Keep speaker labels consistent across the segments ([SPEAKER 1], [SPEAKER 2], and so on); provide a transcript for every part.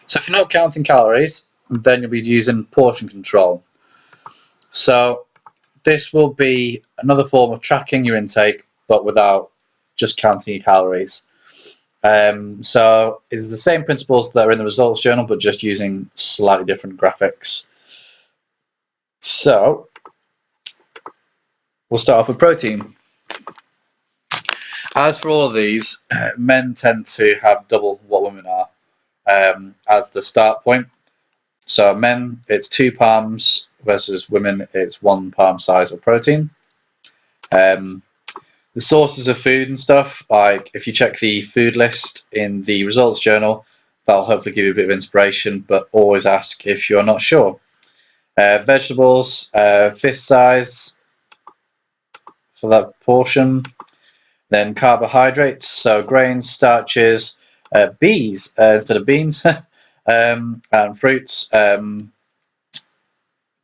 [SPEAKER 1] So if you're not counting calories, then you'll be using portion control. So this will be another form of tracking your intake, but without just counting your calories. So it's the same principles that are in the results journal, but just using slightly different graphics. So we'll start off with protein. As for all of these, men tend to have double what women are as the start point. So men, it's 2 palms versus women, it's 1 palm size of protein. The sources of food and stuff, like if you check the food list in the results journal, that'll hopefully give you a bit of inspiration, but always ask if you're not sure. Vegetables, fist size for that portion. Then carbohydrates, so grains, starches, bees instead of beans, and fruits,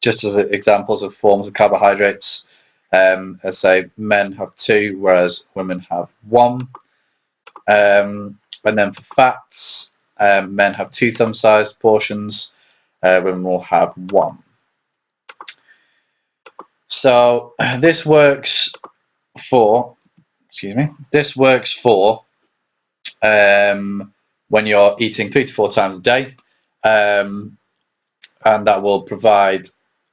[SPEAKER 1] just as examples of forms of carbohydrates. As say, men have 2, whereas women have 1. And then for fats, men have 2 thumb-sized portions, women will have 1. So this works for, this works for when you're eating 3 to 4 times a day, and that will provide,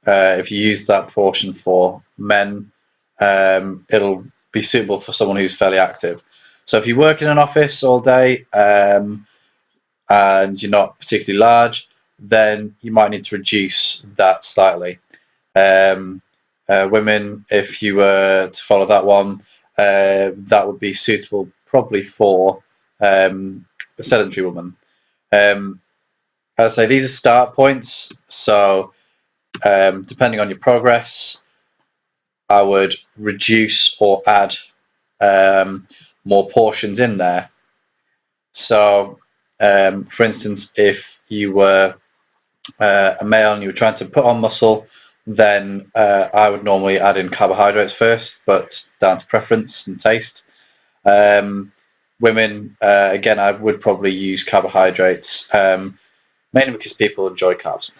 [SPEAKER 1] if you use that portion for men, it'll be suitable for someone who's fairly active. So if you work in an office all day and you're not particularly large, then you might need to reduce that slightly. Women, if you were to follow that one, that would be suitable probably for a sedentary woman. As I say, these are start points, so depending on your progress, I would reduce or add more portions in there. So, for instance, if you were a male and you were trying to put on muscle, then I would normally add in carbohydrates first, but down to preference and taste. Women, again, I would probably use carbohydrates, mainly because people enjoy carbs.